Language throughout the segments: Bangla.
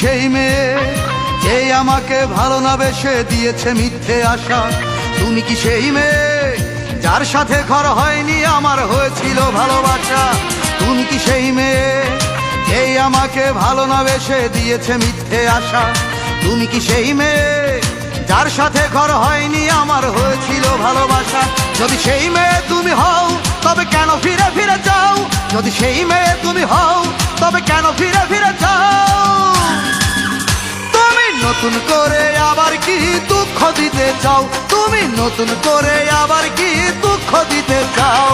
সেই মেয়ে যে আমাকে ভালো না বেসে দিয়েছে মিথ্যে আশা? তুমি কি সেই মেয়ে যার সাথে ঘর হয়নি আমার হয়েছিল ভালোবাসা? তুমি কি সেই মেয়ে যে আমাকে ভালো না বেসে দিয়েছে মিথ্যে আশা? তুমি কি সেই মেয়ে যার সাথে ঘর হয়নি আমার হয়েছিল ভালোবাসা? যদি সেই মেয়ে তুমি হও তবে কেন ফিরে ফিরে যাও? যদি সেই মেয়ে তুমি হও তবে কেন ফিরে ফিরে যাও? তুমি নতুন করে আবার কি দুঃখ দিতে চাও? তুমি নতুন করে আবার কি দুঃখ দিতে চাও?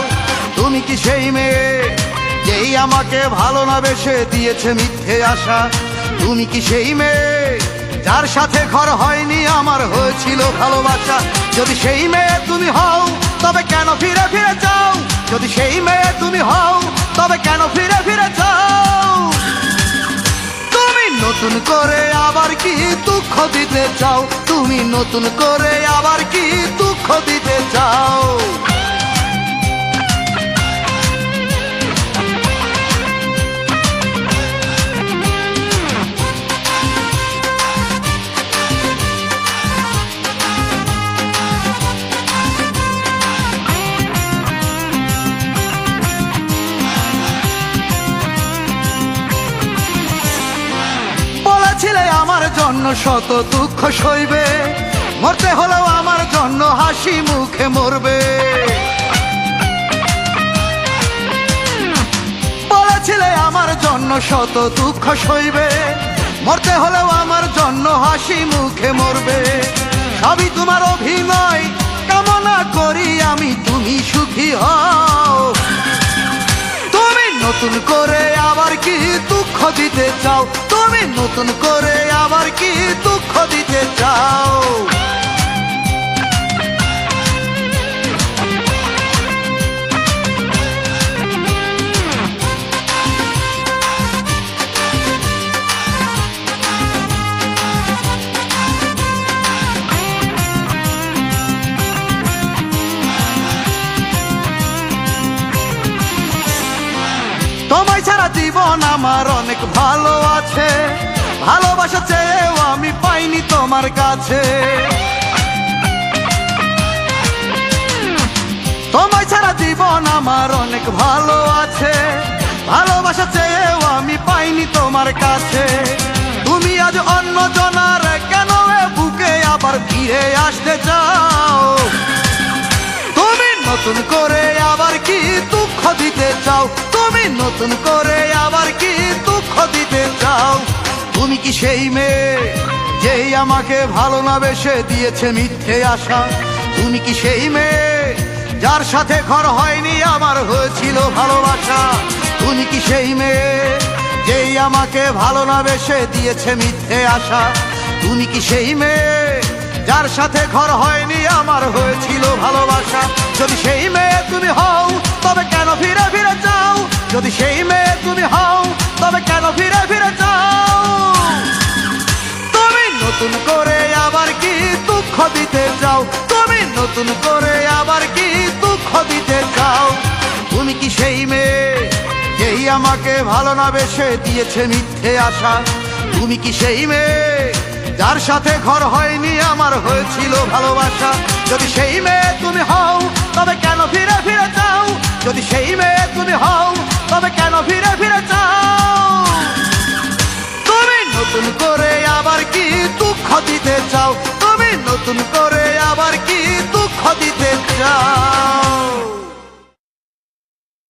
তুমি কি সেই মেয়ে যেই আমাকে ভালো না বেসে দিয়েছে মিথ্যে আশা? তুমি কি সেই মেয়ে যার সাথে ঘর হয়নি আমার হয়েছিল ভালোবাসা? যদি সেই মেয়ে তুমি হও তবে কেন ফিরে ফিরে যাও? যদি সেই মেয়ে তুমি হও তবে কেন ফিরে ফিরে যাও? তুমি নতুন করে আবার কি দুঃখ দিতে চাও? তুমি নতুন করে আবার কি দুঃখ দিতে চাও? বলেছিলে আমার জন্য শত দুঃখ সইবে, মরতে হলেও আমার জন্য হাসি মুখে মরবে। বলেছিলে আমার জন্য শত দুঃখ সইবে, মরতে হলেও আমার জন্য হাসি মুখে মরবে। সবই তোমার অভিনয়, কামনা করি আমি তুমি সুখী হও। তুমি নতুন করে আবার কি দুঃখ দিতে চাও? তুমি নতুন করে আবার কি দুঃখ দিতে চাও? তোমায় ছাড়া জীবন আমার অনেক ভালো আছে, ভালোবাসা চেয়েও আমি পাইনি তোমার কাছে। তোমায় ছাড়া জীবন আমার অনেক ভালো আছে, ভালোবাসা চেয়েও আমি পাইনি তোমার কাছে। তুমি আজ অন্য জনার কেন এ বুকে আবার ফিরে আসতে চাও? তুমি নতুন করে আবার কি দুঃখ দিতে চাও? তুমি নতুন করে আবার কি দুঃখ দিতে চাও? তুমি কি সেই মেয়ে যেই আমাকে ভালো না বেসে দিয়েছে মিথ্যে আশা? তুমি কি সেই মেয়ে যার সাথে ঘর হয়নি আমার হয়েছিল ভালোবাসা? তুমি কি সেই মেয়ে যেই আমাকে ভালো না বেসে দিয়েছে মিথ্যে আশা? তুমি কি সেই মেয়ে যার সাথে ঘর হয়নি আমার হয়েছিল ভালোবাসা? যদি সেই মেয়ে তুমি হও তবে কেন ফিরে ফিরে যাও? যদি সেই মেয়ে তুমি হও তবে কেন ফিরে ফিরে যাও? তুমি নতুন করে আবার কি দুঃখ দিতে চাও? তুমি নতুন করে আবার কি দুঃখ দিতে চাও? তুমি কি সেই মেয়ে যেই আমাকে ভালো না বেসে দিয়েছে মিথ্যে আশা? তুমি কি সেই মেয়ে যার সাথে ঘর হয়নি আমার হয়েছিল ভালোবাসা? যদি সেই মেয়ে তুমি হও তবে কেন ফিরে ফিরে যাও? যদি সেই মেয়ে তুমি হও তবে কেন ফিরে ফিরে যাও? তুমি নতুন করে আবার কি দুঃখ দিতে চাও? তুমি নতুন করে